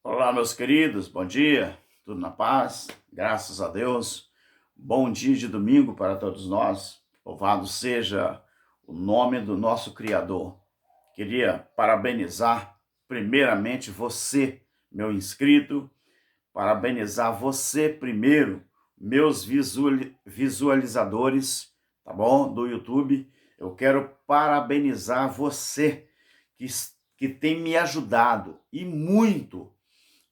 Olá, meus queridos, bom dia, tudo na paz, graças a Deus. Bom dia de domingo para todos nós. Louvado seja o nome do nosso Criador. Queria parabenizar primeiramente você, meu inscrito, parabenizar você primeiro, meus visualizadores, tá bom? Do YouTube. Eu quero parabenizar você que, que tem me ajudado e muito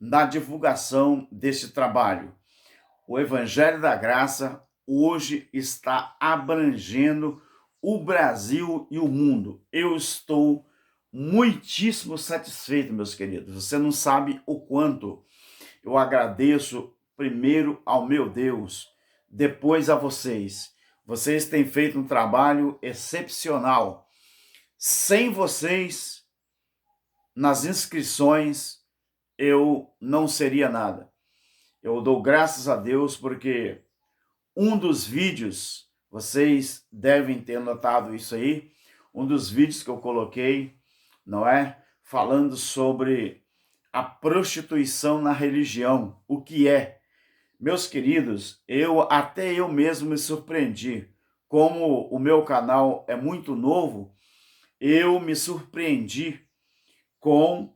na divulgação deste trabalho. O Evangelho da Graça hoje está abrangendo o Brasil e o mundo. Eu estou muitíssimo satisfeito, meus queridos. Você não sabe o quanto eu agradeço primeiro ao meu Deus, depois a vocês. Vocês têm feito um trabalho excepcional. Sem vocês, nas inscrições, eu não seria nada. Eu dou graças a Deus porque um dos vídeos, vocês devem ter notado isso aí, um dos vídeos que eu coloquei, não é? Falando sobre a prostituição na religião, o que é. Meus queridos, até eu mesmo me surpreendi. Como o meu canal é muito novo, eu me surpreendi com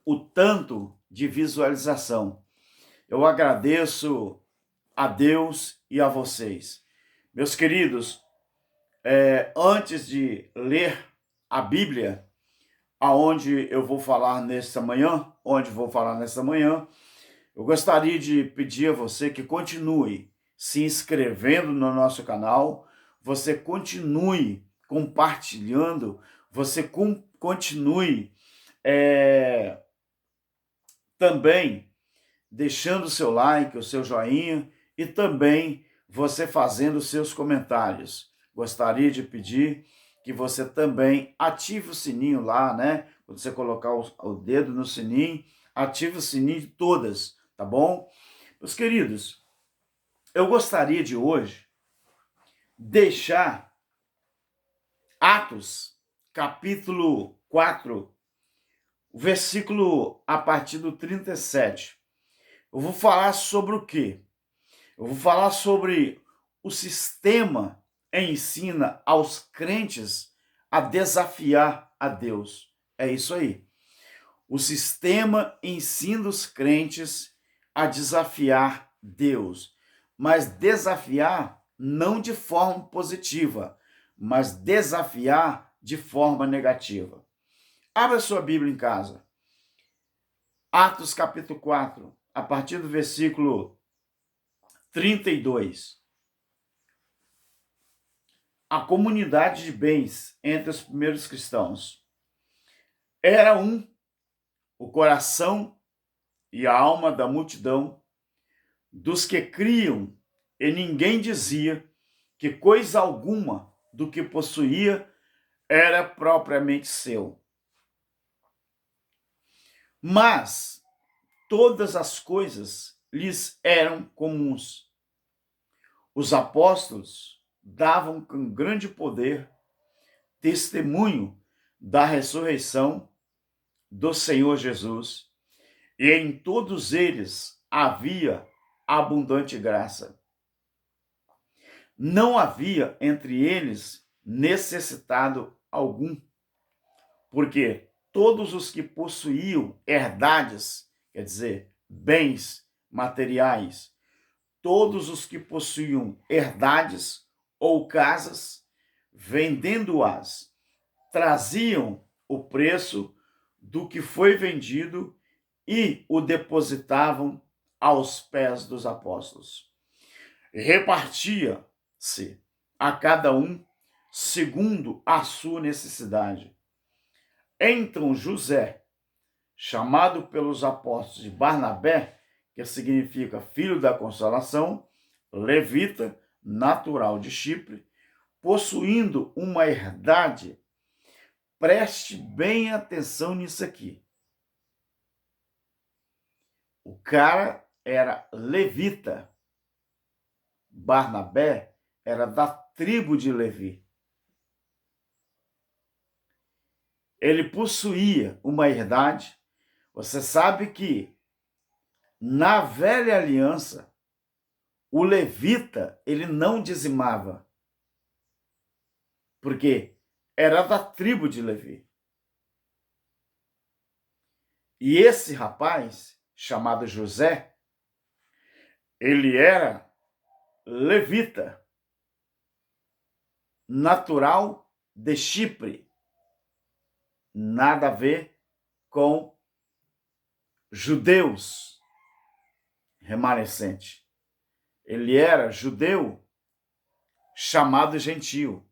o tanto de visualização. Eu agradeço a Deus e a vocês. Meus queridos, antes de ler a Bíblia, onde vou falar nesta manhã, eu gostaria de pedir a você que continue se inscrevendo no nosso canal, você continue compartilhando, você continue também deixando o seu like, o seu joinha e também você fazendo os seus comentários. Gostaria de pedir que você também ative o sininho lá, né? Quando você colocar o dedo no sininho, ative o sininho de todas, tá bom? Meus queridos, eu gostaria de hoje deixar Atos, capítulo 4, versículo a partir do 37. Eu vou falar sobre o quê? Eu vou falar sobre o sistema que ensina aos crentes a desafiar a Deus. É isso aí. O sistema ensina os crentes a desafiar Deus, mas desafiar não de forma positiva, mas desafiar de forma negativa. Abra sua Bíblia em casa. Atos capítulo 4, a partir do versículo 32. A comunidade de bens entre os primeiros cristãos. Era o coração e a alma da multidão dos que criam, e ninguém dizia que coisa alguma do que possuía era propriamente seu. Mas todas as coisas lhes eram comuns. Os apóstolos davam com grande poder testemunho da ressurreição do Senhor Jesus, e em todos eles havia abundante graça. Não havia entre eles necessitado algum, porque todos os que possuíam herdades, quer dizer, bens materiais, todos os que possuíam herdades ou casas, vendendo-as, traziam o preço do que foi vendido e o depositavam aos pés dos apóstolos. Repartia-se a cada um segundo a sua necessidade. Então José, chamado pelos apóstolos de Barnabé, que significa filho da consolação, levita, natural de Chipre, possuindo uma herdade. Preste bem atenção nisso aqui. O cara era levita. Barnabé era da tribo de Levi. Ele possuía uma herdade, Você sabe que na velha aliança, o levita, ele não dizimava, porque era da tribo de Levi. E esse rapaz, chamado José, ele era levita, natural de Chipre. Nada a ver com judeus remanescente. Ele era judeu chamado gentio,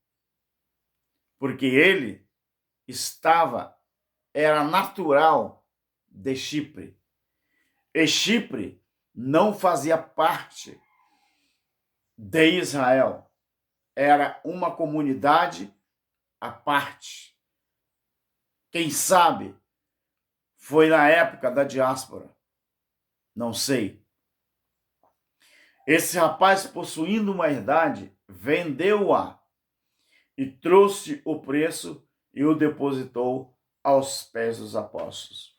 porque ele era natural de Chipre. E Chipre não fazia parte de Israel. Era uma comunidade à parte. Quem sabe foi na época da diáspora. Não sei. Esse rapaz, possuindo uma herdade, vendeu-a e trouxe o preço e o depositou aos pés dos apóstolos.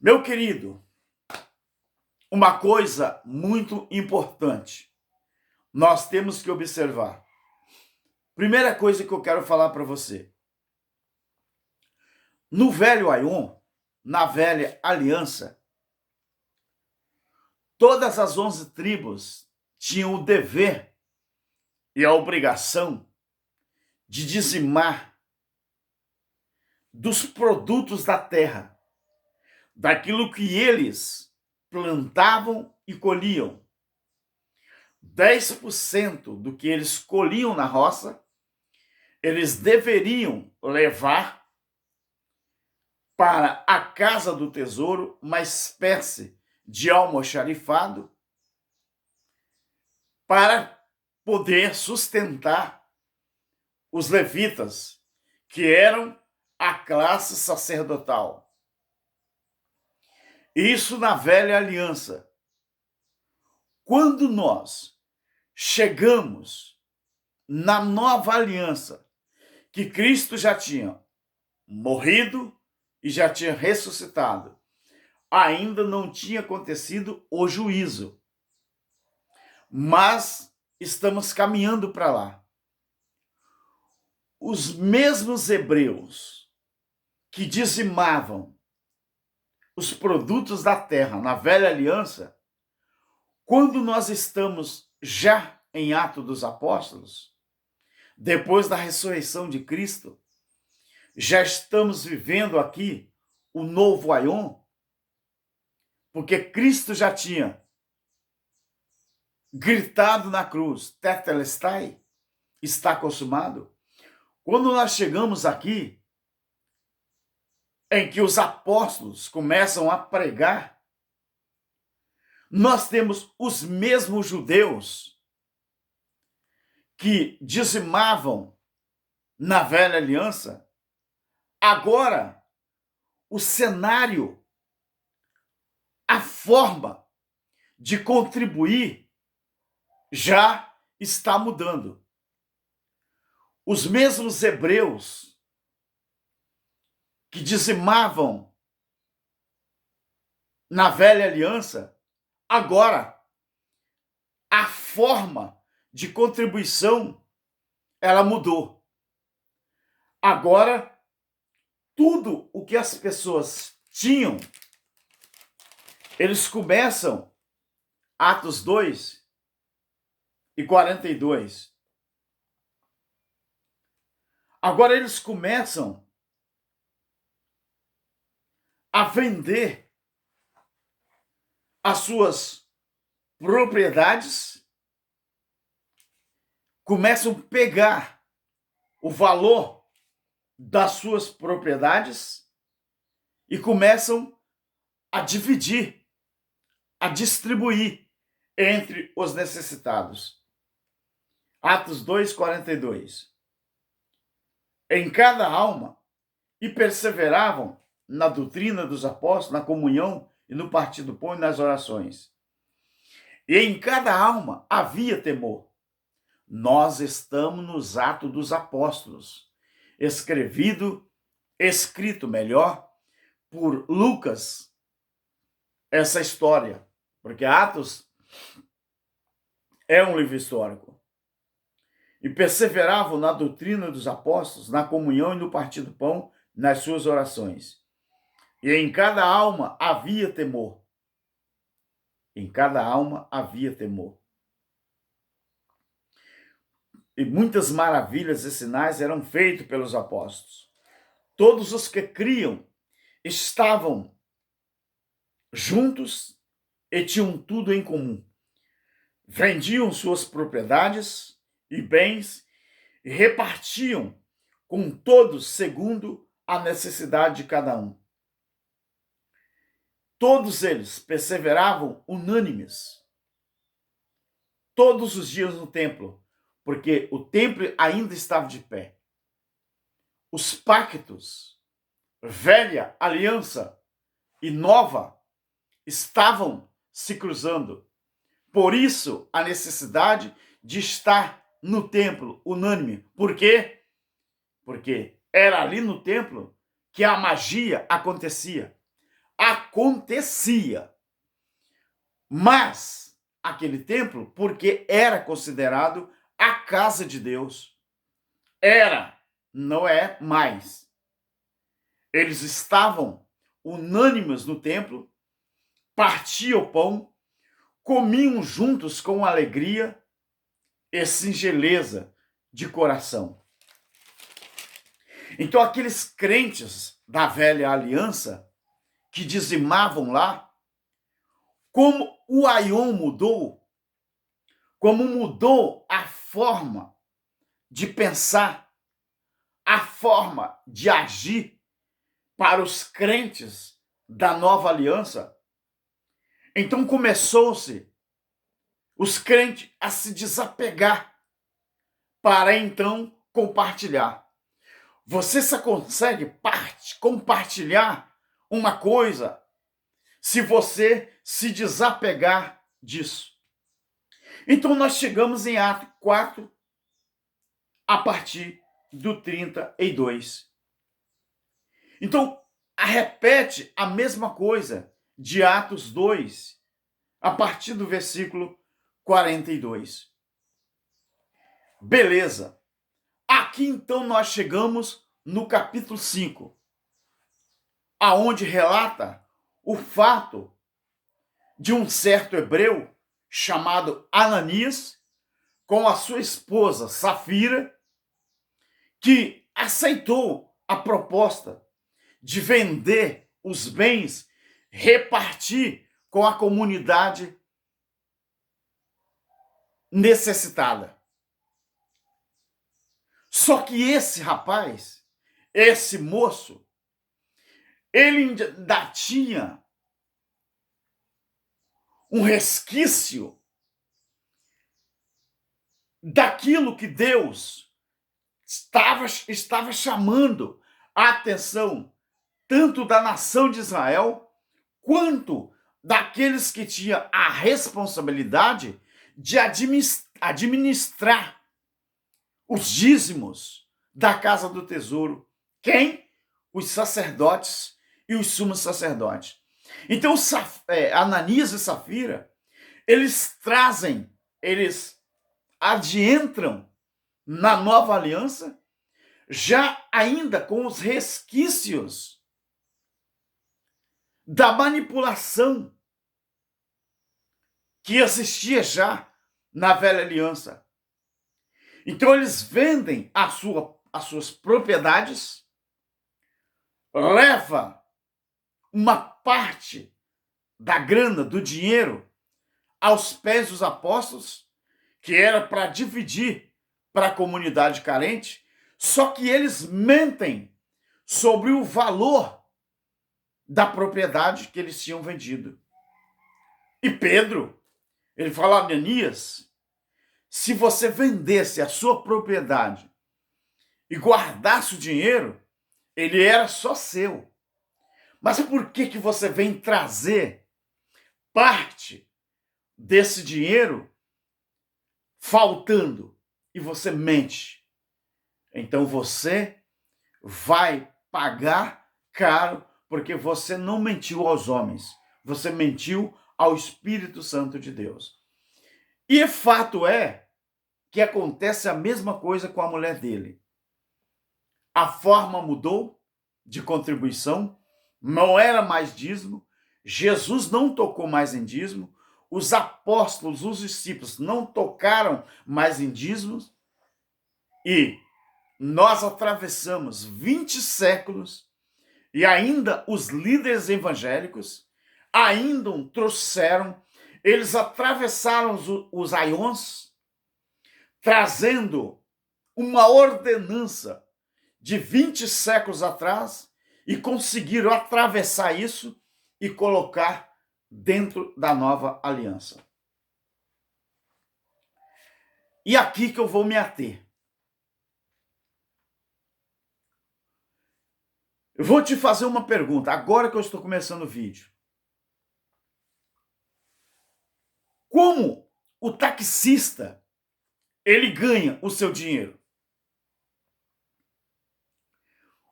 Meu querido, uma coisa muito importante nós temos que observar. Primeira coisa que eu quero falar para você. No velho Aion, na velha aliança, todas as 11 tribos tinham o dever e a obrigação de dizimar dos produtos da terra, daquilo que eles plantavam e colhiam. 10% do que eles colhiam na roça, eles deveriam levar para a casa do tesouro, uma espécie de almoxarifado, para poder sustentar os levitas, que eram a classe sacerdotal. Isso na velha aliança. Quando nós chegamos na nova aliança, que Cristo já tinha morrido e já tinha ressuscitado, ainda não tinha acontecido o juízo, mas estamos caminhando para lá. Os mesmos hebreus que dizimavam os produtos da terra na velha aliança, quando nós estamos já em Atos dos Apóstolos, depois da ressurreição de Cristo, já estamos vivendo aqui o novo Aion, porque Cristo já tinha gritado na cruz, Tetelestai, está consumado. Quando nós chegamos aqui, em que os apóstolos começam a pregar, nós temos os mesmos judeus que dizimavam na velha aliança. Agora, o cenário, a forma de contribuir já está mudando. Os mesmos hebreus que dizimavam na velha aliança, agora a forma de contribuição ela mudou. Agora tudo o que as pessoas tinham, eles começam, Atos 2 e 42. Agora eles começam a vender as suas propriedades, começam a pegar o valor das suas propriedades e começam a dividir, a distribuir entre os necessitados. Atos 2, 42. Em cada alma, e perseveravam na doutrina dos apóstolos, na comunhão e no partir do pão e nas orações. E em cada alma havia temor. Nós estamos nos Atos dos Apóstolos, escrevido escrito melhor por Lucas essa história, porque Atos é um livro histórico. E perseveravam na doutrina dos apóstolos, na comunhão e no partir do pão, nas suas orações. E em cada alma havia temor. Em cada alma havia temor. E muitas maravilhas e sinais eram feitos pelos apóstolos. Todos os que criam estavam juntos e tinham tudo em comum. Vendiam suas propriedades e bens e repartiam com todos segundo a necessidade de cada um. Todos eles perseveravam unânimes, todos os dias no templo, porque o templo ainda estava de pé. Os pactos, velha aliança e nova, estavam se cruzando. Por isso, a necessidade de estar no templo unânime. Por quê? Porque era ali no templo que a magia acontecia. Mas aquele templo, porque era considerado a casa de Deus. Era, não é mais. Eles estavam unânimes no templo, partiam o pão, comiam juntos com alegria e singeleza de coração. Então, aqueles crentes da velha aliança que dizimavam lá, como o aion mudou, como mudou a forma de pensar, a forma de agir para os crentes da nova aliança. Então começou-se os crentes a se desapegar para então compartilhar. Você só consegue compartilhar uma coisa se você se desapegar disso. Então nós chegamos em Atos 4, a partir do 32. Então, repete a mesma coisa de Atos 2, a partir do versículo 42. Beleza. Aqui então nós chegamos no capítulo 5, aonde relata o fato de um certo hebreu chamado Ananias, com a sua esposa Safira, que aceitou a proposta de vender os bens, repartir com a comunidade necessitada. Só que esse rapaz, esse moço, ele ainda tinha um resquício daquilo que Deus estava chamando a atenção tanto da nação de Israel quanto daqueles que tinham a responsabilidade de administrar os dízimos da casa do tesouro. Quem? Os sacerdotes e os sumos sacerdotes. Então, Ananias e Safira, eles adentram na nova aliança, já ainda com os resquícios da manipulação que existia já na velha aliança. Então eles vendem as suas propriedades, leva uma parte da grana, do dinheiro, aos pés dos apóstolos, que era para dividir para a comunidade carente, só que eles mentem sobre o valor da propriedade que eles tinham vendido. E Pedro, ele fala a Ananias, se você vendesse a sua propriedade e guardasse o dinheiro, ele era só seu. Mas por que você vem trazer parte desse dinheiro faltando e você mente? Então você vai pagar caro, porque você não mentiu aos homens, você mentiu ao Espírito Santo de Deus. E fato é que acontece a mesma coisa com a mulher dele. A forma mudou de contribuição, não era mais dízimo, Jesus não tocou mais em dízimo, os apóstolos, os discípulos não tocaram mais em dízimos, e nós atravessamos 20 séculos e ainda os líderes evangélicos ainda trouxeram, eles atravessaram os aions, trazendo uma ordenança de 20 séculos atrás e conseguiram atravessar isso e colocar dentro da nova aliança. E aqui que eu vou me ater. Eu vou te fazer uma pergunta, agora que eu estou começando o vídeo. Como o taxista, ele ganha o seu dinheiro?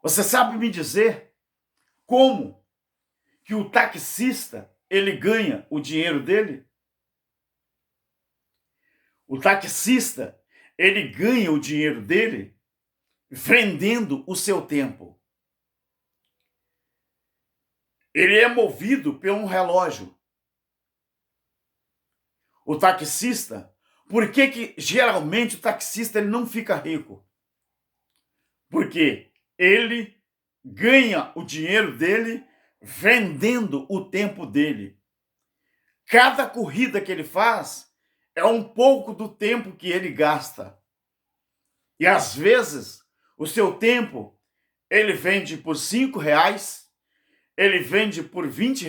Você sabe me dizer como que o taxista, ele ganha o dinheiro dele? O taxista, ele ganha o dinheiro dele vendendo o seu tempo. Ele é movido por um relógio. O taxista, por que geralmente o taxista ele não fica rico? Porque ele ganha o dinheiro dele vendendo o tempo dele. Cada corrida que ele faz é um pouco do tempo que ele gasta. E às vezes o seu tempo ele vende por R$ 5, ele vende por R$ 20,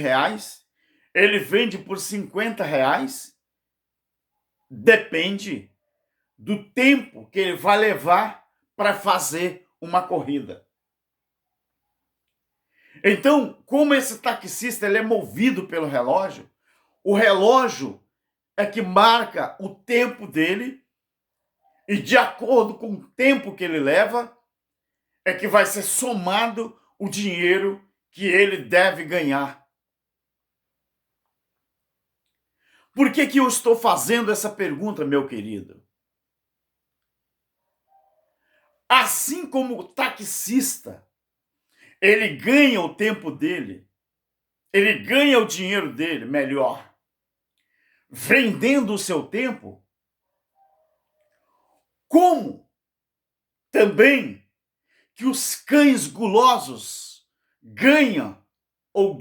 ele vende por R$ 50. Depende do tempo que ele vai levar para fazer uma corrida. Então, como esse taxista ele é movido pelo relógio, o relógio é que marca o tempo dele e de acordo com o tempo que ele leva é que vai ser somado o dinheiro que ele deve ganhar. Por que eu estou fazendo essa pergunta, meu querido? Assim como o taxista, ele ganha o tempo dele, ele ganha o dinheiro dele, melhor, vendendo o seu tempo, como também que os cães gulosos ganham o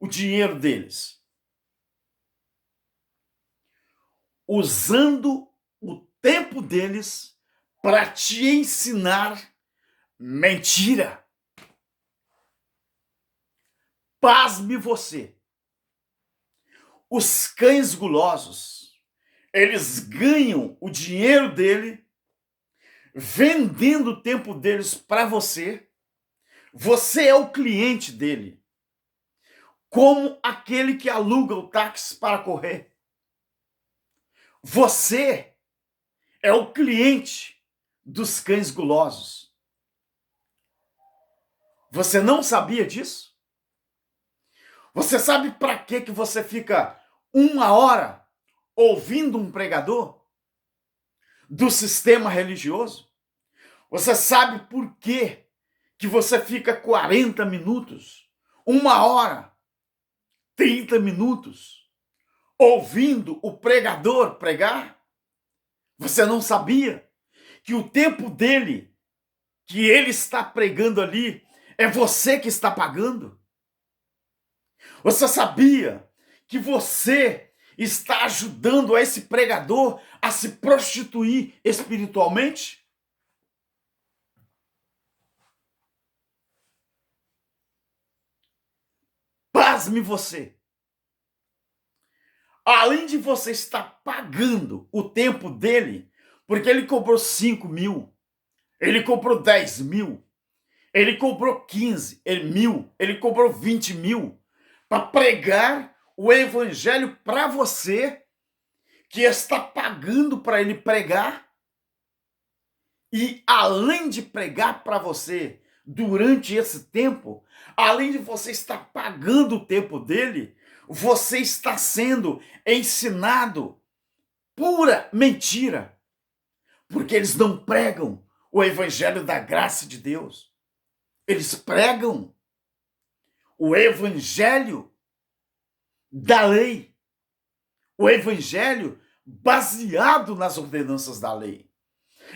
dinheiro deles, usando o tempo deles para te ensinar mentira. Pasme você. Os cães gulosos, eles ganham o dinheiro dele vendendo o tempo deles para você. Você é o cliente dele. Como aquele que aluga o táxi para correr. Você é o cliente dos cães gulosos. Você não sabia disso? Você sabe para que você fica 1 hora ouvindo um pregador do sistema religioso? Você sabe por que você fica 40 minutos, 1 hora, 30 minutos ouvindo o pregador pregar? Você não sabia que o tempo dele, que ele está pregando ali, é você que está pagando? Você sabia que você está ajudando esse pregador a se prostituir espiritualmente? Pasme você. Além de você estar pagando o tempo dele, porque ele cobrou 5 mil, ele cobrou 10 mil, ele cobrou 15 mil, ele cobrou 20 mil, para pregar o evangelho para você, que está pagando para ele pregar. E além de pregar para você, durante esse tempo, além de você estar pagando o tempo dele, você está sendo ensinado pura mentira, porque eles não pregam o evangelho da graça de Deus. Eles pregam o evangelho da lei, o evangelho baseado nas ordenanças da lei.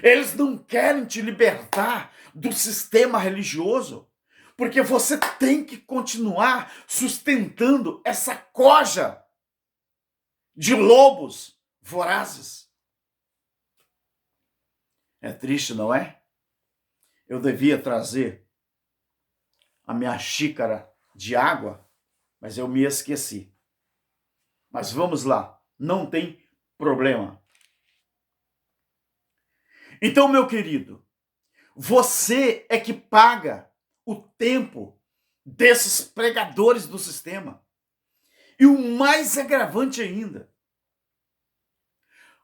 Eles não querem te libertar do sistema religioso, porque você tem que continuar sustentando essa coja de lobos vorazes. É triste, não é? Eu devia trazer a minha xícara de água, mas eu me esqueci. Mas vamos lá, não tem problema. Então, meu querido, você é que paga o tempo desses pregadores do sistema. E o mais agravante ainda,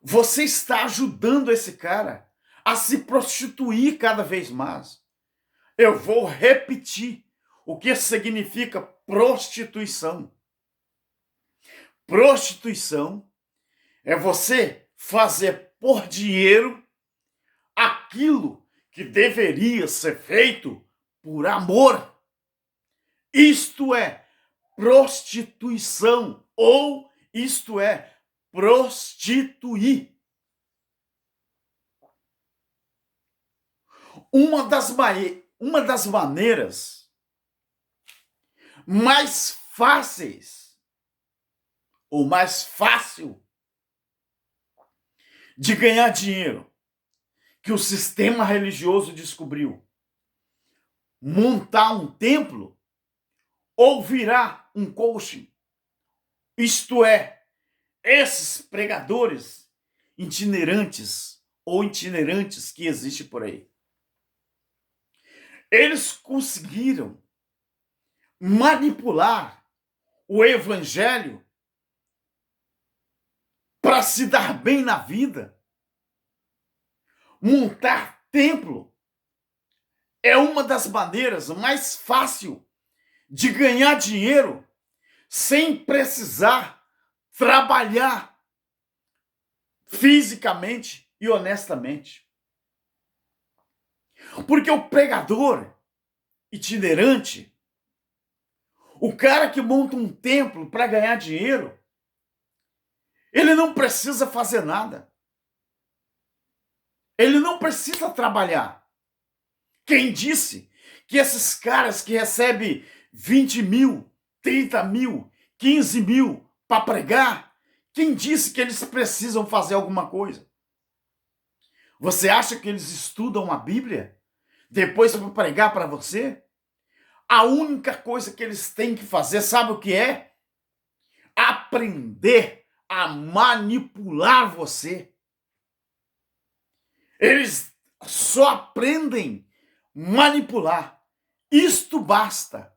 você está ajudando esse cara a se prostituir cada vez mais. Eu vou repetir o que significa prostituição. Prostituição é você fazer por dinheiro aquilo que deveria ser feito por amor. Isto é prostituição, ou isto é prostituir. Uma das maneiras mais fáceis, ou mais fácil, de ganhar dinheiro que o sistema religioso descobriu: montar um templo ou virar um coaching. Isto é, esses pregadores itinerantes ou itinerantes que existem por aí. Eles conseguiram manipular o evangelho para se dar bem na vida. Montar templo é uma das maneiras mais fáceis de ganhar dinheiro sem precisar trabalhar fisicamente e honestamente. Porque o pregador itinerante, o cara que monta um templo para ganhar dinheiro, ele não precisa fazer nada. Ele não precisa trabalhar. Quem disse que esses caras que recebem 20 mil, 30 mil, 15 mil para pregar, quem disse que eles precisam fazer alguma coisa? Você acha que eles estudam a Bíblia depois para pregar para você? A única coisa que eles têm que fazer, sabe o que é? Aprender a manipular você. Eles só aprendem manipular. Isto basta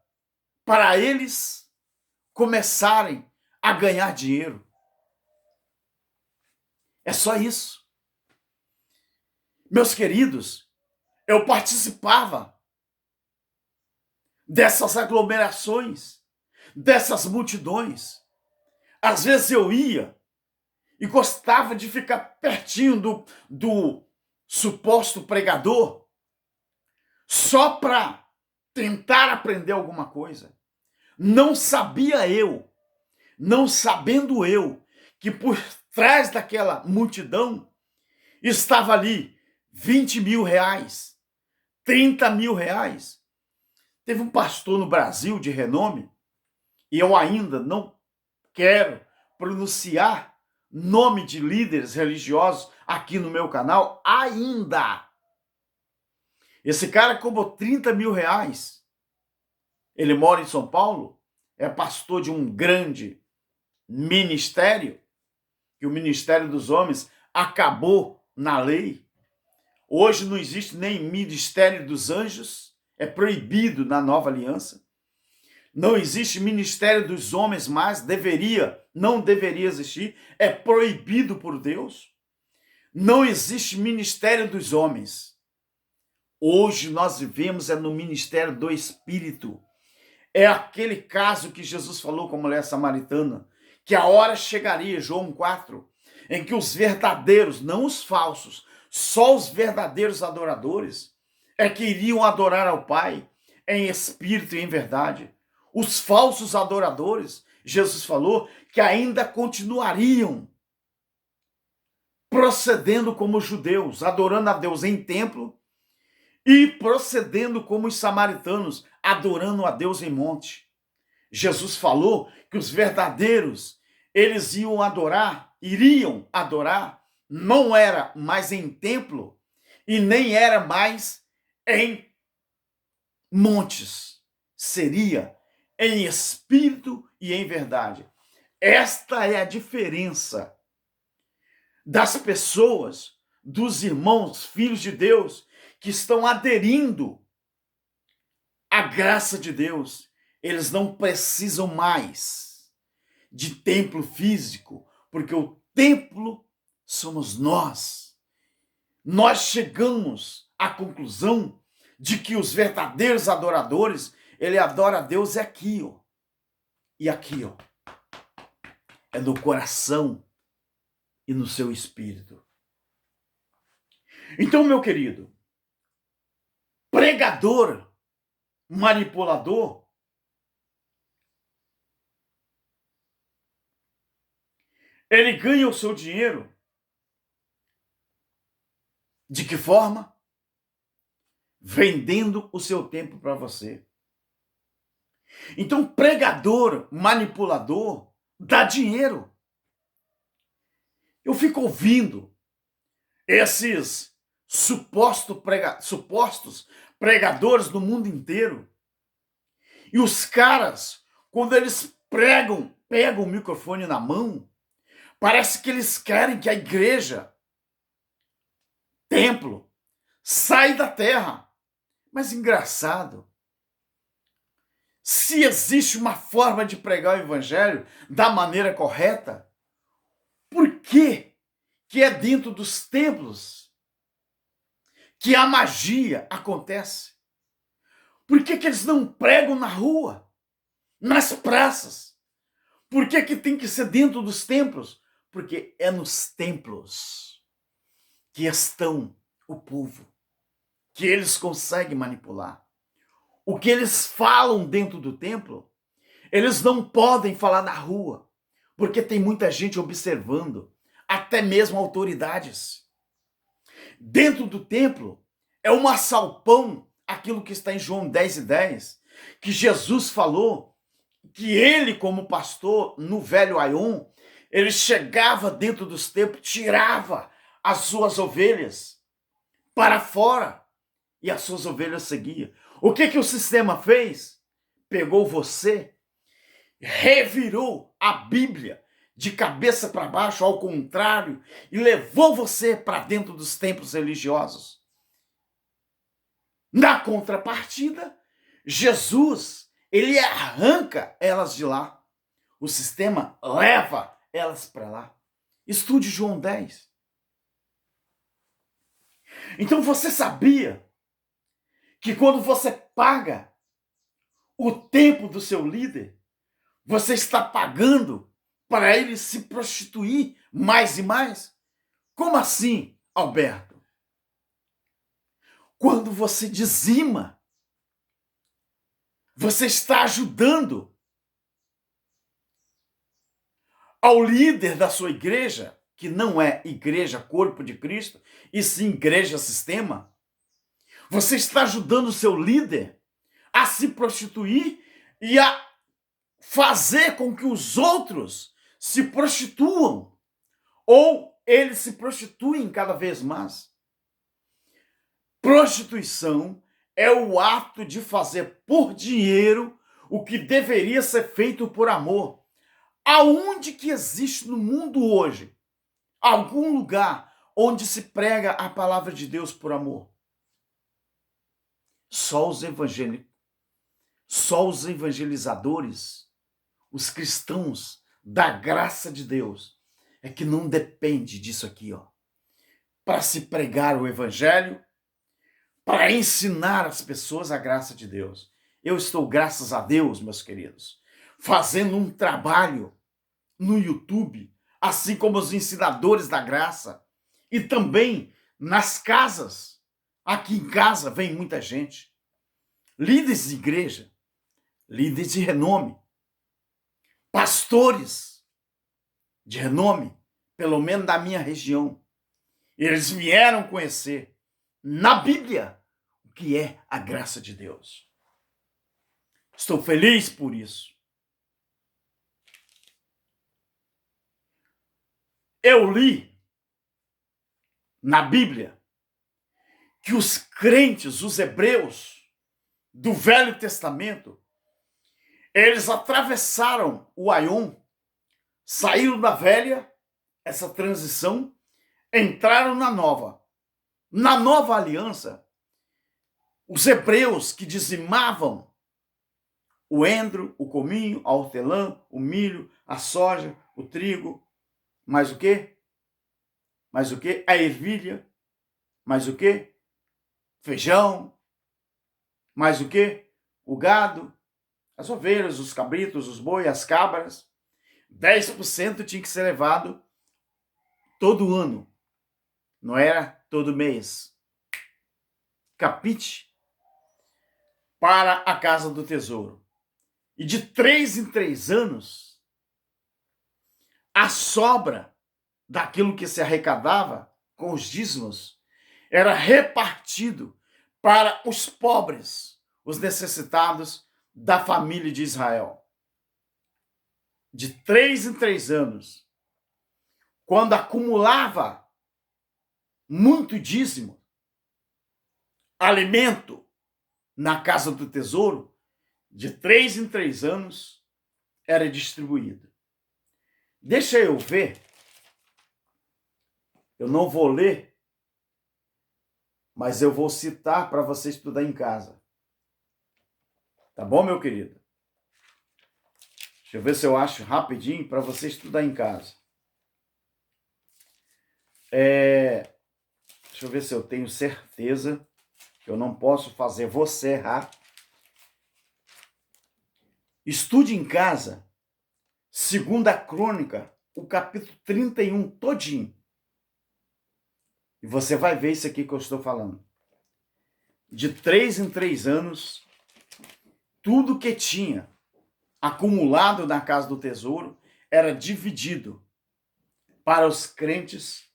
para eles começarem a ganhar dinheiro. É só isso. Meus queridos, eu participava dessas aglomerações, dessas multidões. Às vezes eu ia e gostava de ficar pertinho do suposto pregador só para tentar aprender alguma coisa. Não sabendo eu, que por trás daquela multidão estava ali 20 mil reais, 30 mil reais. Teve um pastor no Brasil de renome, e eu ainda não quero pronunciar nome de líderes religiosos aqui no meu canal, ainda. Esse cara cobrou 30 mil reais. Ele mora em São Paulo, é pastor de um grande ministério, que o Ministério dos Homens acabou na lei. Hoje não existe nem Ministério dos Anjos, é proibido na Nova Aliança. Não existe Ministério dos Homens mais, não deveria existir, é proibido por Deus. Não existe Ministério dos Homens. Hoje nós vivemos no ministério do Espírito. É aquele caso que Jesus falou com a mulher samaritana, que a hora chegaria, João 4, em que os verdadeiros, não os falsos, só os verdadeiros adoradores é que iriam adorar ao Pai em espírito e em verdade. Os falsos adoradores, Jesus falou, que ainda continuariam procedendo como judeus, adorando a Deus em templo e procedendo como os samaritanos, adorando a Deus em monte. Jesus falou que os verdadeiros, eles iriam adorar, não era mais em templo e nem era mais em montes, seria em espírito e em verdade. Esta é a diferença das pessoas, dos irmãos, filhos de Deus, que estão aderindo à graça de Deus. Eles não precisam mais de templo físico, porque o templo somos nós. Nós chegamos à conclusão de que os verdadeiros adoradores, ele adora a Deus aqui, ó. E aqui, ó. É no coração e no seu espírito. Então, meu querido, pregador, manipulador, ele ganha o seu dinheiro de que forma? Vendendo o seu tempo para você. Então, pregador, manipulador, dá dinheiro. Eu fico ouvindo esses supostos pregadores do mundo inteiro. E os caras, quando eles pegam o microfone na mão, parece que eles querem que a igreja, templo, saia da terra. Mas engraçado, se existe uma forma de pregar o evangelho da maneira correta, por que é dentro dos templos que a magia acontece? Por que eles não pregam na rua, nas praças? Por que tem que ser dentro dos templos? Porque é nos templos que estão o povo, que eles conseguem manipular. O que eles falam dentro do templo, eles não podem falar na rua, porque tem muita gente observando, até mesmo autoridades. Dentro do templo é um assalpão, aquilo que está em João 10:10, que Jesus falou que ele, como pastor no velho Aion, ele chegava dentro dos templos, tirava as suas ovelhas para fora e as suas ovelhas seguiam. O que o sistema fez? Pegou você, revirou a Bíblia de cabeça para baixo, ao contrário, e levou você para dentro dos templos religiosos. Na contrapartida, Jesus, ele arranca elas de lá. O sistema leva elas para lá. Estude João 10. Então você sabia que quando você paga o tempo do seu líder, você está pagando para ele se prostituir mais e mais? Como assim, Alberto? Quando você dizima, você está ajudando ao líder da sua igreja, que não é igreja corpo de Cristo, e sim igreja sistema. Você está ajudando o seu líder a se prostituir e a fazer com que os outros se prostituam, ou eles se prostituem cada vez mais. Prostituição é o ato de fazer por dinheiro o que deveria ser feito por amor. Aonde que existe no mundo hoje algum lugar onde se prega a palavra de Deus por amor? Só os evangélicos, só os evangelizadores, os cristãos da graça de Deus, é que não depende disso aqui, ó. Para se pregar o evangelho, para ensinar as pessoas a graça de Deus. Eu estou, graças a Deus, meus queridos, fazendo um trabalho no YouTube, assim como os ensinadores da graça, e também nas casas. Aqui em casa vem muita gente, líderes de igreja, líderes de renome, pastores de renome, pelo menos da minha região. Eles vieram conhecer na Bíblia o que é a graça de Deus. Estou feliz por isso. Eu li na Bíblia que os crentes, os hebreus do Velho Testamento, eles atravessaram o Aion, saíram da velha, essa transição, entraram na nova. Na nova aliança, os hebreus que dizimavam o endro, o cominho, a hortelã, o milho, a soja, o trigo, mais o quê? Mais o quê? A ervilha, mais o quê? Feijão, mais o quê? O gado, as ovelhas, os cabritos, os bois, as cabras. 10% tinha que ser levado todo ano, não era todo mês. Capite? Para a casa do tesouro. E de 3 em 3 anos, a sobra daquilo que se arrecadava com os dízimos era repartido para os pobres, os necessitados da família de Israel. De 3 em 3 anos, quando acumulava muito dízimo, alimento na casa do tesouro, de 3 em 3 anos era distribuído. Deixa eu ver. Eu não vou ler, mas eu vou citar para você estudar em casa. Tá bom, meu querido? Deixa eu ver se eu acho rapidinho para você estudar em casa. Deixa eu ver se eu tenho certeza que eu não posso fazer você errar. Estude em casa, 2 Crônica, o capítulo 31 todinho. E você vai ver isso aqui que eu estou falando. De 3 em 3 anos, tudo que tinha acumulado na casa do tesouro era dividido para os crentes,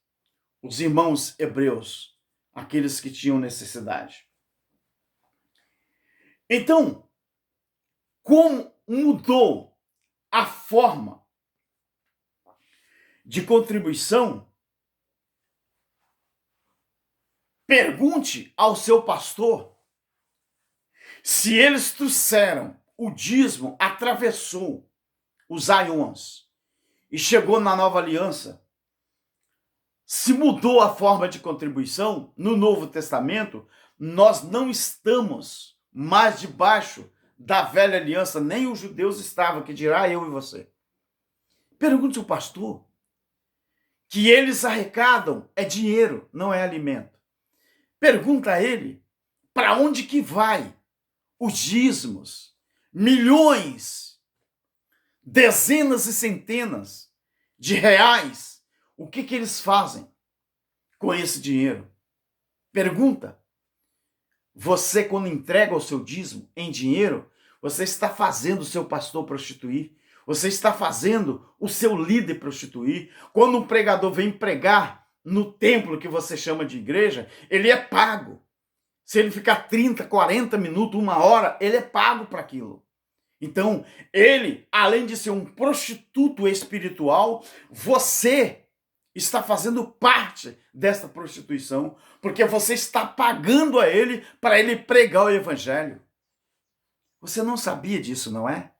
os irmãos hebreus, aqueles que tinham necessidade. Então, como mudou a forma de contribuição, pergunte ao seu pastor se eles trouxeram o dízimo, atravessou os aions e chegou na nova aliança. Se mudou a forma de contribuição, no Novo Testamento, nós não estamos mais debaixo da velha aliança, nem os judeus estavam, que dirá eu e você. Pergunte ao pastor que eles arrecadam é dinheiro, não é alimento. Pergunta a ele para onde que vai os dízimos, milhões, dezenas e centenas de reais. O que que eles fazem com esse dinheiro? Pergunta. Você, quando entrega o seu dízimo em dinheiro, você está fazendo o seu pastor prostituir. Você está fazendo o seu líder prostituir. Quando um pregador vem pregar no templo que você chama de igreja, ele é pago. Se ele ficar 30, 40 minutos, 1 hora, ele é pago para aquilo. Então, ele, além de ser um prostituto espiritual, você está fazendo parte desta prostituição, porque você está pagando a ele para ele pregar o evangelho. Você não sabia disso, não é?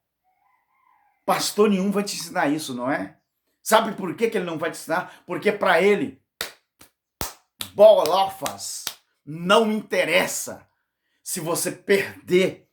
Pastor nenhum vai te ensinar isso, não é? Sabe por que ele não vai te ensinar? Porque para ele, bolofas, não interessa se você perder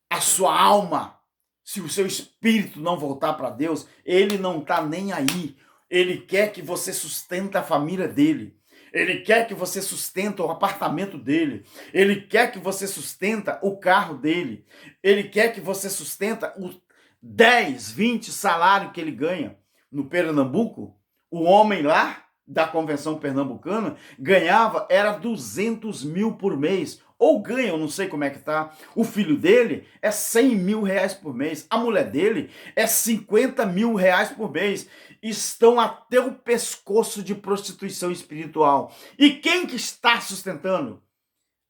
a sua alma, se o seu espírito não voltar para Deus, ele não está nem aí. Ele quer que você sustente a família dele. Ele quer que você sustenta o apartamento dele. Ele quer que você sustenta o carro dele. Ele quer que você sustenta os 10, 20 salário que ele ganha. No Pernambuco, o homem lá da convenção pernambucana ganhava, era 200 mil por mês. Ou ganha, eu não sei como é que tá. O filho dele é 100 mil reais por mês. A mulher dele é 50 mil reais por mês. Estão até o pescoço de prostituição espiritual. E quem que está sustentando?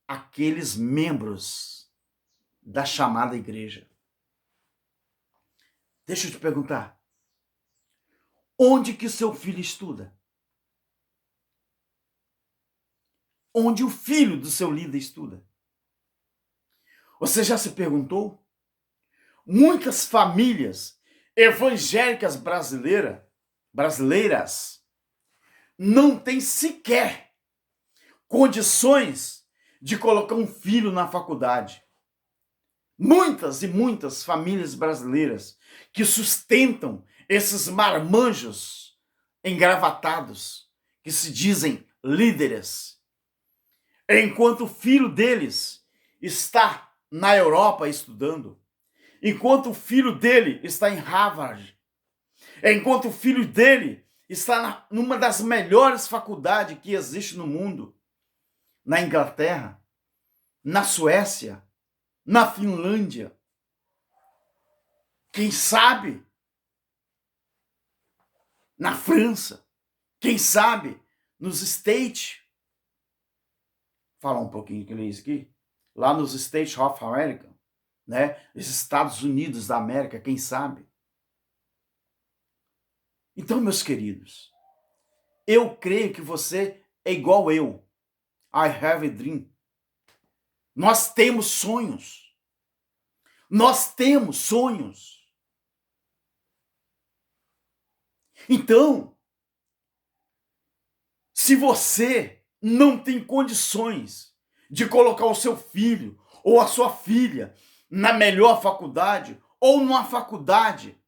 Aqueles membros da chamada igreja. Deixa eu te perguntar. Onde que seu filho estuda? Onde o filho do seu líder estuda? Você já se perguntou? Muitas famílias evangélicas brasileiras não têm sequer condições de colocar um filho na faculdade. Muitas e muitas famílias brasileiras que sustentam esses marmanjos engravatados, que se dizem líderes, enquanto o filho deles está na Europa estudando, enquanto o filho dele está em Harvard, enquanto o filho dele está numa das melhores faculdades que existe no mundo, na Inglaterra, na Suécia, na Finlândia, quem sabe na França, quem sabe nos States. Falar um pouquinho de inglês aqui. Lá nos States of America, né? Os Estados Unidos da América, quem sabe? Então, meus queridos, eu creio que você é igual eu. I have a dream. Nós temos sonhos. Nós temos sonhos. Então, se você não tem condições de colocar o seu filho ou a sua filha na melhor faculdade ou numa faculdade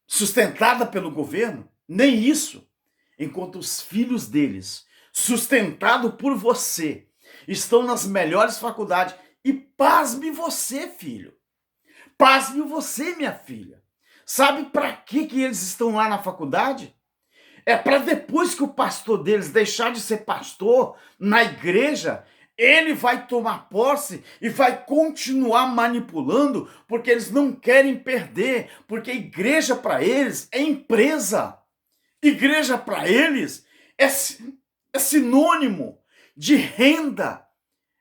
sustentada pelo governo, nem isso, enquanto os filhos deles, sustentados por você, estão nas melhores faculdades. E pasme você, filho. Pasme você, minha filha. Sabe para que eles estão lá na faculdade? É para depois que o pastor deles deixar de ser pastor na igreja, ele vai tomar posse e vai continuar manipulando, porque eles não querem perder, porque igreja para eles é empresa. Igreja para eles é sinônimo de renda,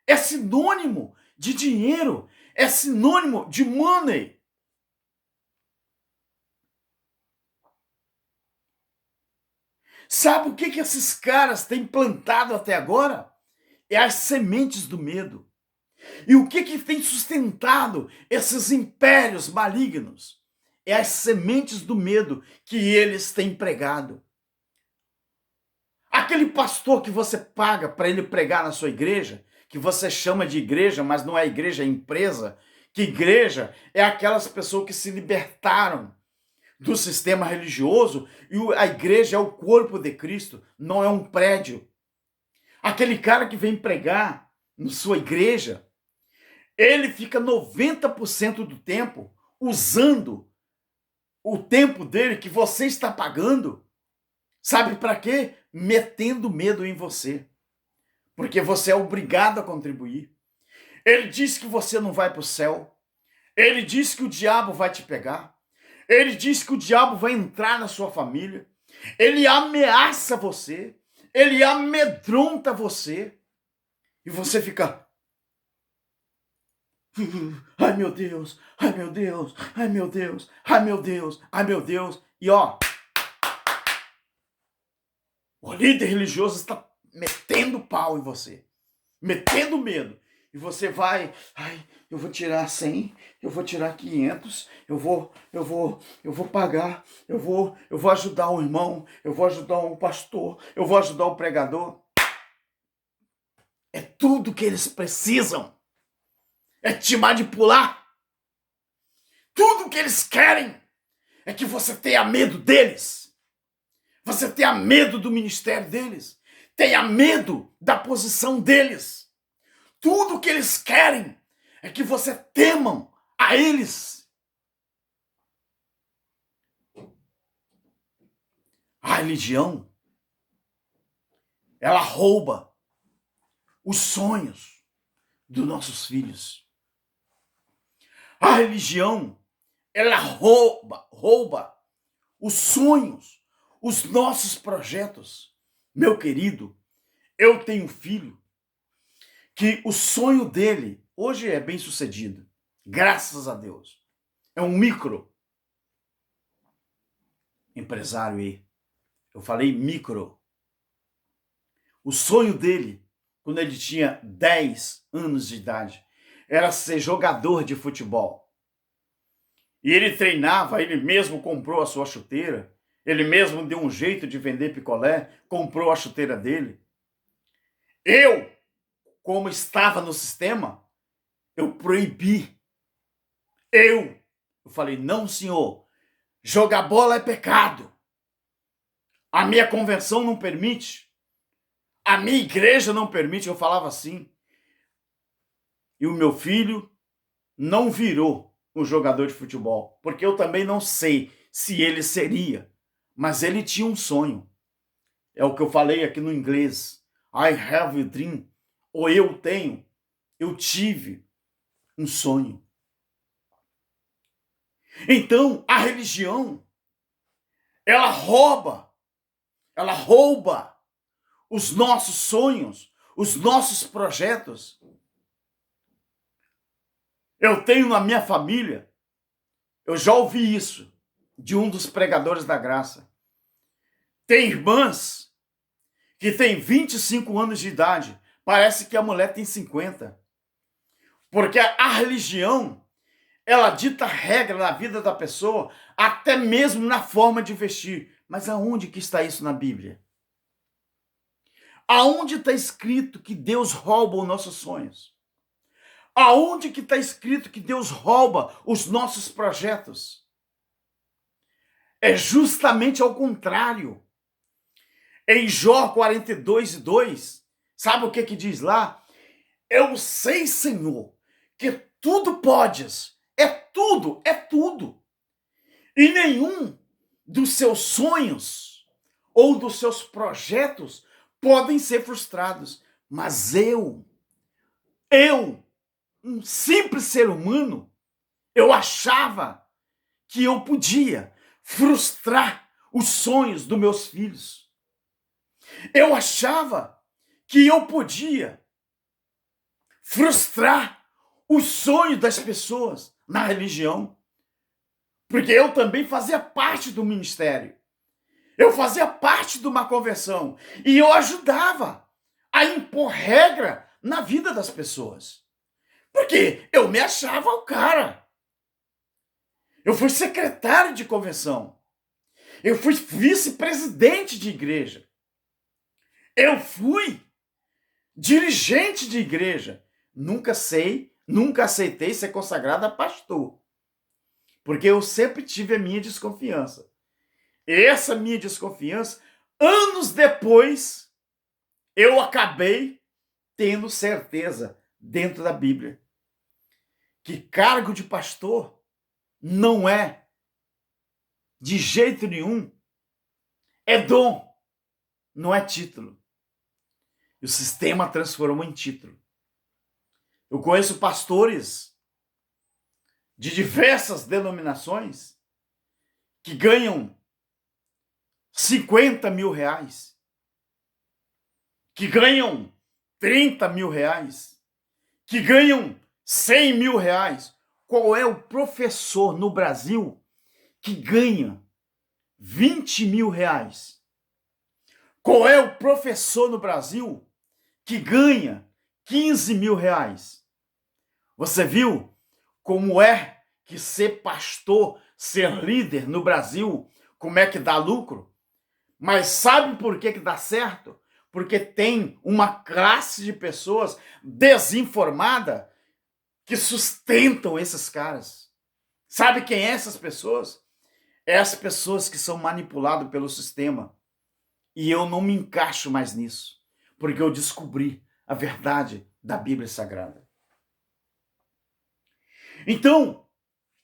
é sinônimo de dinheiro, é sinônimo de money. Sabe o que esses caras têm plantado até agora? É as sementes do medo. E o que tem sustentado esses impérios malignos? É as sementes do medo que eles têm pregado. Aquele pastor que você paga para ele pregar na sua igreja, que você chama de igreja, mas não é igreja, é empresa, que igreja é aquelas pessoas que se libertaram do sistema religioso e a igreja é o corpo de Cristo, não é um prédio. Aquele cara que vem pregar na sua igreja, ele fica 90% do tempo usando o tempo dele que você está pagando. Sabe para quê? Metendo medo em você. Porque você é obrigado a contribuir. Ele diz que você não vai para o céu. Ele diz que o diabo vai te pegar. Ele diz que o diabo vai entrar na sua família. Ele ameaça você. Ele amedronta você. E você fica... Ai, meu Deus. Ai, meu Deus. Ai, meu Deus. Ai, meu Deus. Ai, meu Deus. E ó... O líder religioso está metendo pau em você. Metendo medo. E você vai, ai, eu vou tirar 100, eu vou tirar 500, eu vou pagar, eu vou ajudar um irmão, eu vou ajudar um pastor, eu vou ajudar um pregador. É tudo que eles precisam. É te manipular. Tudo que eles querem é que você tenha medo deles. Você tenha medo do ministério deles. Tenha medo da posição deles. Tudo que eles querem é que você temam a eles. A religião, ela rouba os sonhos dos nossos filhos. A religião, ela rouba os sonhos, os nossos projetos. Meu querido, eu tenho um filho que o sonho dele hoje é bem sucedido, graças a Deus. É um micro empresário aí. Eu falei micro. O sonho dele, quando ele tinha 10 anos de idade, era ser jogador de futebol. E ele treinava, ele mesmo comprou a sua chuteira, ele mesmo deu um jeito de vender picolé, comprou a chuteira dele. Eu, como estava no sistema, eu proibi. Eu falei, não, senhor, jogar bola é pecado. A minha convenção não permite. A minha igreja não permite. Eu falava assim. E o meu filho não virou um jogador de futebol, porque eu também não sei se ele seria, mas ele tinha um sonho. É o que eu falei aqui no inglês. I have a dream. Ou eu tenho, eu tive um sonho. Então, a religião, ela rouba os nossos sonhos, os nossos projetos. Eu tenho na minha família, eu já ouvi isso de um dos pregadores da graça. Tem irmãs que têm 25 anos de idade, parece que a mulher tem 50. Porque a religião, ela dita regra na vida da pessoa, até mesmo na forma de vestir. Mas aonde que está isso na Bíblia? Aonde está escrito que Deus rouba os nossos sonhos? Aonde que está escrito que Deus rouba os nossos projetos? É justamente ao contrário. Em Jó 42:2, sabe o que diz lá? Eu sei, Senhor, que tudo podes. É tudo, é tudo. E nenhum dos seus sonhos ou dos seus projetos podem ser frustrados. Mas eu, um simples ser humano, eu achava que eu podia frustrar os sonhos dos meus filhos. Eu achava que eu podia frustrar os sonhos das pessoas na religião. Porque eu também fazia parte do ministério. Eu fazia parte de uma conversão. E eu ajudava a impor regra na vida das pessoas. Porque eu me achava o cara. Eu fui secretário de convenção. Eu fui vice-presidente de igreja. Eu fui dirigente de igreja. Nunca aceitei ser consagrado a pastor. Porque eu sempre tive a minha desconfiança. Essa minha desconfiança, anos depois, eu acabei tendo certeza dentro da Bíblia que cargo de pastor não é, de jeito nenhum, é dom, não é título. E o sistema transformou em título. Eu conheço pastores de diversas denominações que ganham 50 mil reais, que ganham 30 mil reais, que ganham 100 mil reais. Qual é o professor no Brasil que ganha 20 mil reais? Qual é o professor no Brasil que ganha 15 mil reais? Você viu como é que ser pastor, ser líder no Brasil, como é que dá lucro? Mas sabe por que dá certo? Porque tem uma classe de pessoas desinformada que sustentam esses caras. Sabe quem é essas pessoas? É as pessoas que são manipuladas pelo sistema. E eu não me encaixo mais nisso, porque eu descobri a verdade da Bíblia Sagrada. Então,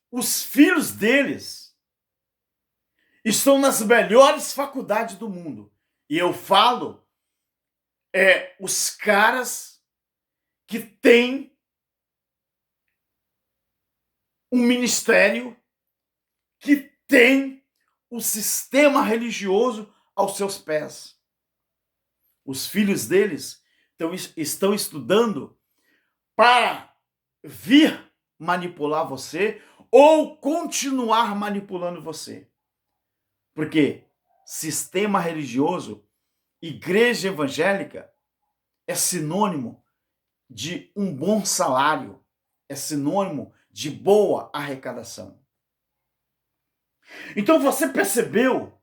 os filhos deles estão nas melhores faculdades do mundo. E eu falo, os caras que têm um ministério, que tem o sistema religioso aos seus pés. Os filhos deles estão estudando para vir manipular você ou continuar manipulando você. Porque sistema religioso, igreja evangélica, é sinônimo de um bom salário, é sinônimo de boa arrecadação. Então você percebeu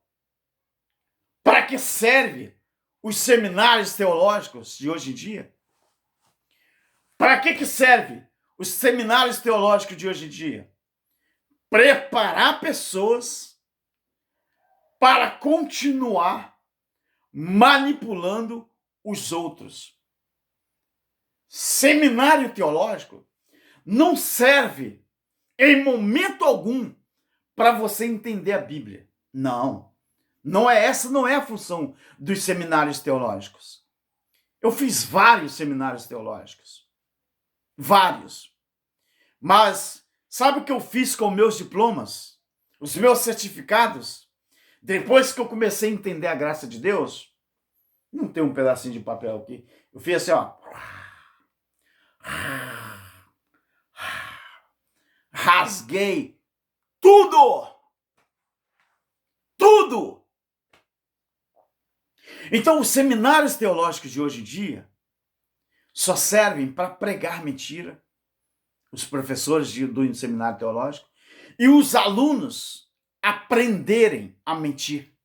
para que serve os seminários teológicos de hoje em dia? Para que serve os seminários teológicos de hoje em dia? Preparar pessoas para continuar manipulando os outros. Seminário teológico não serve em momento algum para você entender a Bíblia. Não. Essa não é a função dos seminários teológicos. Eu fiz vários seminários teológicos. Vários. Mas sabe o que eu fiz com meus diplomas? Os meus certificados? Depois que eu comecei a entender a graça de Deus, não tem um pedacinho de papel aqui. Eu fiz assim, ó. Rasguei tudo! Tudo! Então, os seminários teológicos de hoje em dia só servem para pregar mentira, os professores do seminário teológico, e os alunos aprenderem a mentir,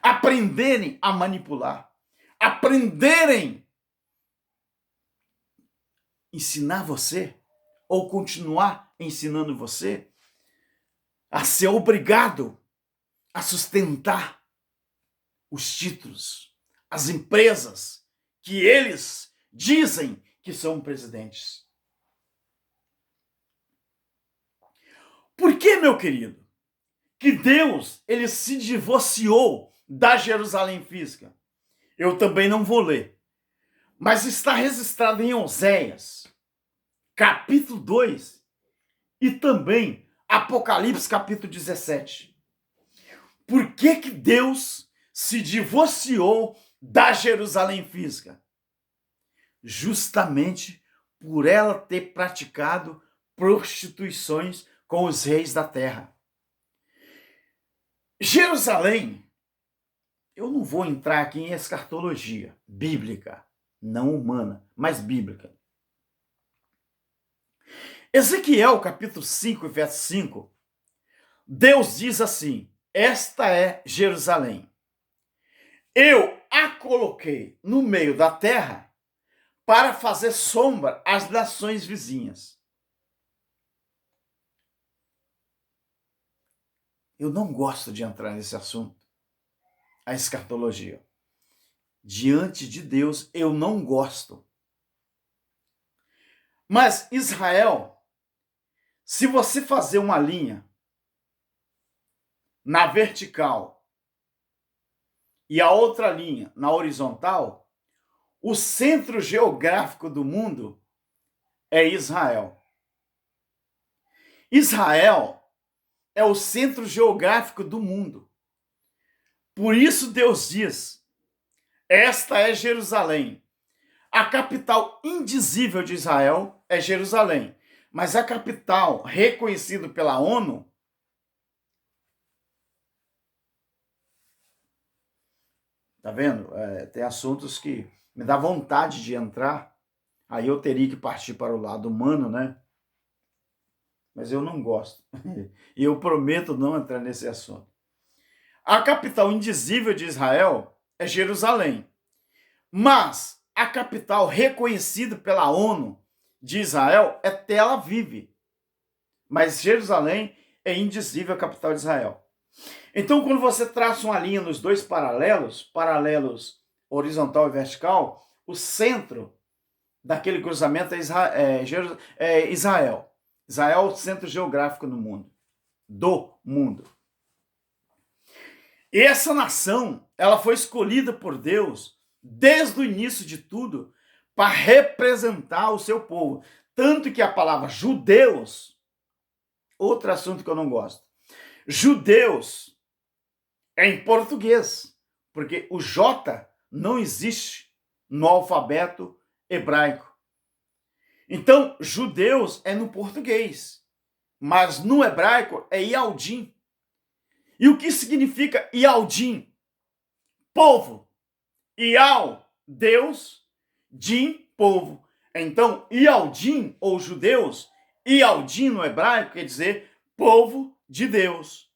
aprenderem a manipular, aprenderem a ensinar você, ou continuar ensinando você, a ser obrigado a sustentar os títulos, as empresas que eles dizem que são presidentes. Por que, meu querido, que Deus ele se divorciou da Jerusalém física? Eu também não vou ler, mas está registrado em Oséias, capítulo 2, e também Apocalipse, capítulo 17. Por que Deus se divorciou da Jerusalém física? Justamente por ela ter praticado prostituições com os reis da terra. Jerusalém, eu não vou entrar aqui em escatologia bíblica, não humana, mas bíblica. Ezequiel, capítulo 5, verso 5, Deus diz assim: esta é Jerusalém. Eu a coloquei no meio da terra para fazer sombra às nações vizinhas. Eu não gosto de entrar nesse assunto, a escatologia. Diante de Deus, eu não gosto. Mas Israel, se você fazer uma linha na vertical e a outra linha na horizontal, o centro geográfico do mundo é Israel. Israel é o centro geográfico do mundo. Por isso Deus diz: esta é Jerusalém. A capital indizível de Israel é Jerusalém, mas a capital reconhecida pela ONU tá vendo? Tem assuntos que me dá vontade de entrar, aí eu teria que partir para o lado humano, né? Mas eu não gosto. E eu prometo não entrar nesse assunto. A capital indizível de Israel é Jerusalém. Mas a capital reconhecida pela ONU de Israel é Tel Aviv. Mas Jerusalém é indizível a capital de Israel. Então, quando você traça uma linha nos dois paralelos horizontal e vertical, o centro daquele cruzamento é Israel. Israel é o centro geográfico no mundo, do mundo. E essa nação, ela foi escolhida por Deus desde o início de tudo para representar o seu povo. Tanto que a palavra judeus, outro assunto que eu não gosto, judeus é em português, porque o J não existe no alfabeto hebraico. Então, judeus é no português, mas no hebraico é Yaldim. E o que significa Yaldim? Povo. Yal, Deus, Din, povo. Então, Yaldim, ou judeus, Yaldim no hebraico quer dizer povo de Deus.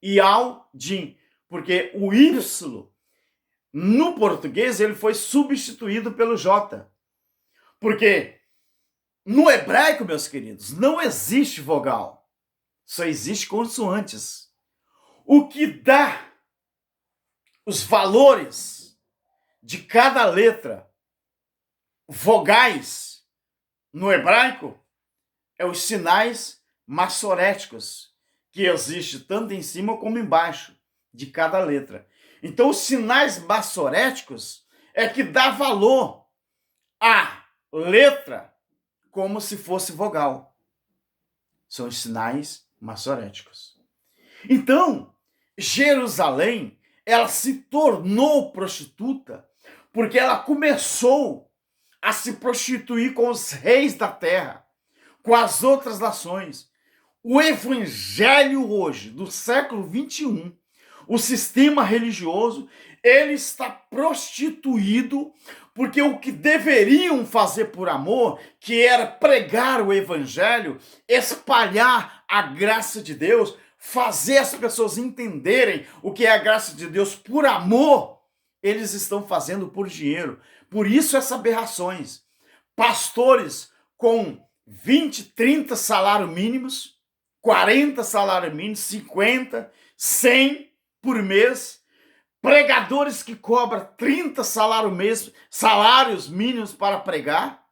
Yaldim, porque o Y no português ele foi substituído pelo J. Porque no hebraico, meus queridos, não existe vogal. Só existe consoantes. O que dá os valores de cada letra, vogais, no hebraico, é os sinais massoréticos, que existe tanto em cima como embaixo de cada letra. Então, os sinais massoréticos é que dá valor à letra como se fosse vogal. São os sinais massoréticos. Então, Jerusalém, ela se tornou prostituta porque ela começou a se prostituir com os reis da terra, com as outras nações. O evangelho hoje, do século 21, o sistema religioso, ele está prostituído porque o que deveriam fazer por amor, que era pregar o evangelho, espalhar a graça de Deus, fazer as pessoas entenderem o que é a graça de Deus por amor, eles estão fazendo por dinheiro. Por isso essas aberrações. Pastores com 20, 30 salários mínimos, 40 salários mínimos, 50, 100 por mês, pregadores que cobram 30 salários mínimos para pregar,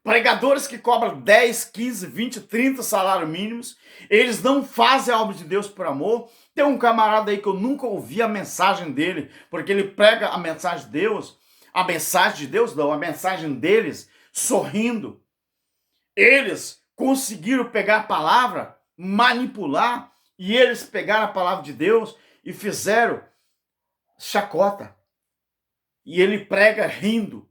pregadores que cobram 10, 15, 20, 30 salários mínimos, eles não fazem a obra de Deus por amor. Tem um camarada aí que eu nunca ouvi a mensagem dele, porque ele prega a mensagem de Deus, a mensagem deles, sorrindo. Eles conseguiram pegar a palavra, manipular, e eles pegaram a palavra de Deus e fizeram chacota. E ele prega rindo.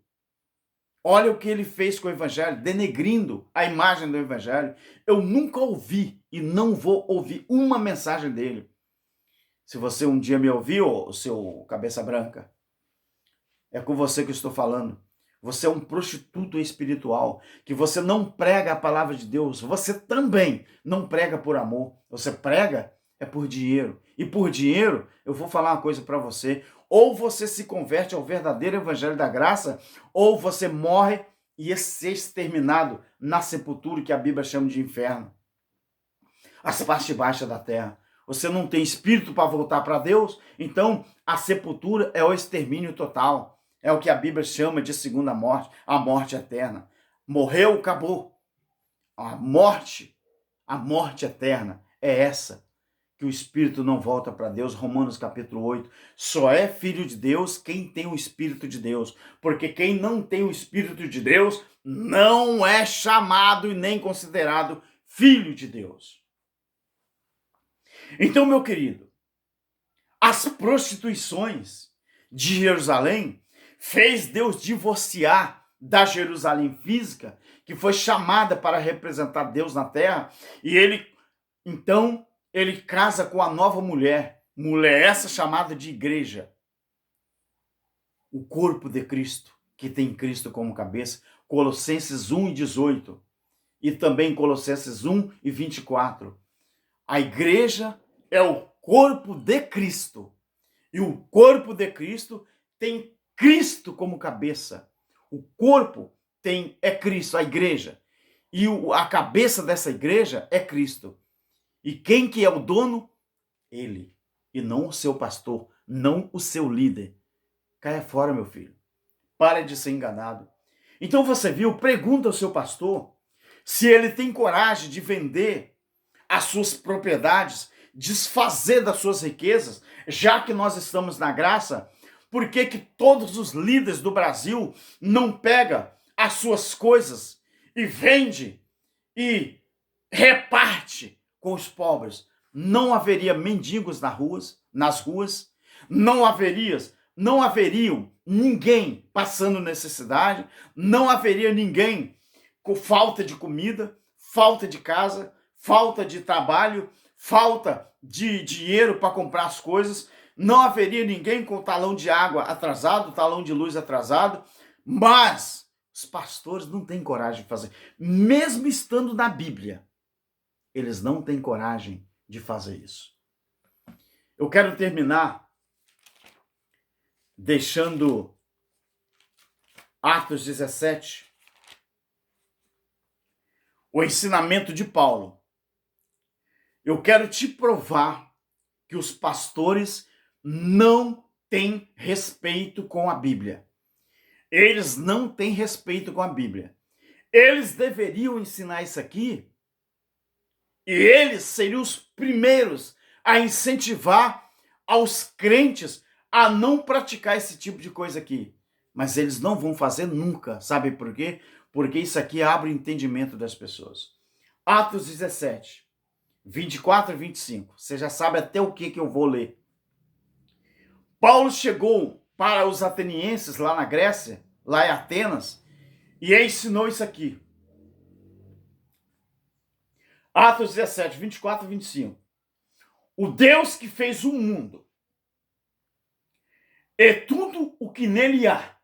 Olha o que ele fez com o evangelho, denegrindo a imagem do evangelho. Eu nunca ouvi e não vou ouvir uma mensagem dele. Se você um dia me ouviu, o seu cabeça branca, é com você que eu estou falando. Você é um prostituto espiritual, que você não prega a palavra de Deus. Você também não prega por amor. Você prega é por dinheiro. E por dinheiro, eu vou falar uma coisa para você. Ou você se converte ao verdadeiro evangelho da graça, ou você morre e é exterminado na sepultura que a Bíblia chama de inferno. As partes baixas da terra. Você não tem espírito para voltar para Deus, então a sepultura é o extermínio total. É o que a Bíblia chama de segunda morte, a morte eterna. Morreu, acabou. A morte eterna é essa, que o espírito não volta para Deus. Romanos capítulo 8. Só é filho de Deus quem tem o Espírito de Deus. Porque quem não tem o Espírito de Deus não é chamado e nem considerado filho de Deus. Então, meu querido, as prostituições de Jerusalém fez Deus divorciar da Jerusalém física, que foi chamada para representar Deus na terra, e ele casa com a nova mulher essa chamada de igreja, o corpo de Cristo, que tem Cristo como cabeça, Colossenses 1:18, e também Colossenses 1:24. A igreja é o corpo de Cristo, e o corpo de Cristo tem Cristo como cabeça. O corpo é Cristo, a igreja, e a cabeça dessa igreja é Cristo. E quem que é o dono? Ele. e não o seu pastor, não o seu líder. Caia fora, meu filho. Pare de ser enganado. Então você viu, pergunta ao seu pastor se ele tem coragem de vender as suas propriedades, desfazer das suas riquezas, já que nós estamos na graça. Por que que todos os líderes do Brasil não pegam as suas coisas e vende e reparte com os pobres? Não haveria mendigos nas ruas, não haveriam ninguém passando necessidade, não haveria ninguém com falta de comida, falta de casa, falta de trabalho, falta de dinheiro para comprar as coisas, não haveria ninguém com talão de água atrasado, talão de luz atrasado, mas os pastores não têm coragem de fazer. Mesmo estando na Bíblia, eles não têm coragem de fazer isso. Eu quero terminar deixando Atos 17, o ensinamento de Paulo. Eu quero te provar que os pastores não têm respeito com a Bíblia. Eles não têm respeito com a Bíblia. Eles deveriam ensinar isso aqui e eles seriam os primeiros a incentivar aos crentes a não praticar esse tipo de coisa aqui. Mas eles não vão fazer nunca. Sabe por quê? Porque isso aqui abre o entendimento das pessoas. Atos 17, 24 e 25. Você já sabe até o que eu vou ler. Paulo chegou para os atenienses lá na Grécia, lá em Atenas, e ensinou isso aqui. Atos 17, 24 e 25. O Deus que fez o mundo e tudo o que nele há,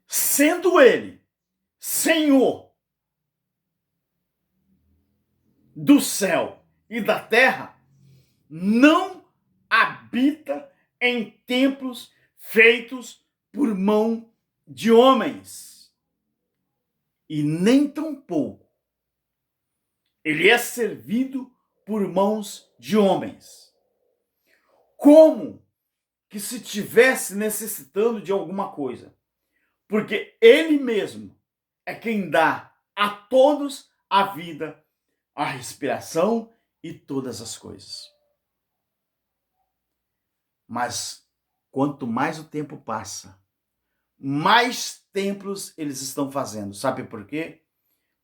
sendo ele Senhor do céu e da terra, não habita em templos feitos por mão de homens, e nem tampouco ele é servido por mãos de homens, como que se tivesse necessitando de alguma coisa, porque ele mesmo é quem dá a todos a vida, a respiração e todas as coisas. Mas quanto mais o tempo passa, mais templos eles estão fazendo. Sabe por quê?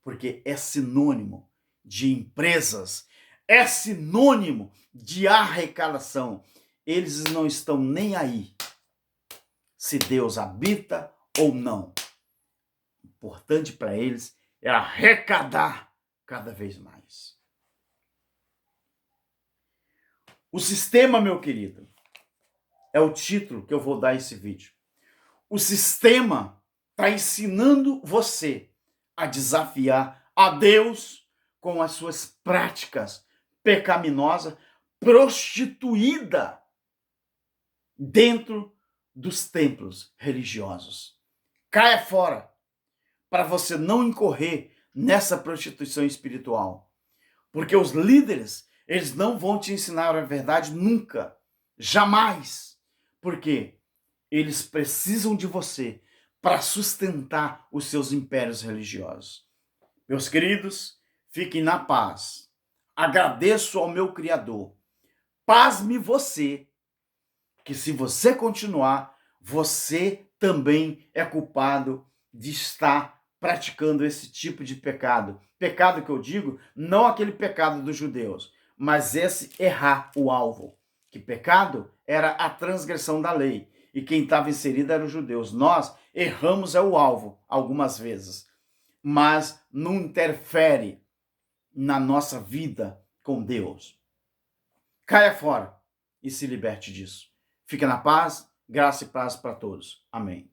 Porque é sinônimo de empresas, é sinônimo de arrecadação. Eles não estão nem aí se Deus habita ou não. O importante para eles é arrecadar cada vez mais. O sistema, meu querido, é o título que eu vou dar a esse vídeo. O sistema está ensinando você a desafiar a Deus com as suas práticas pecaminosas, prostituída dentro dos templos religiosos. Caia fora para você não incorrer nessa prostituição espiritual. Porque os líderes, eles não vão te ensinar a verdade nunca, jamais. Porque eles precisam de você para sustentar os seus impérios religiosos. Meus queridos, fiquem na paz. Agradeço ao meu Criador. Pasme você, que se você continuar, você também é culpado de estar praticando esse tipo de pecado. Pecado que eu digo, não aquele pecado dos judeus, mas esse errar o alvo. Que pecado era a transgressão da lei. E quem estava inserido eram os judeus. Nós erramos o alvo algumas vezes, mas não interfere na nossa vida com Deus. Caia fora e se liberte disso. Fica na paz, graça e paz para todos. Amém.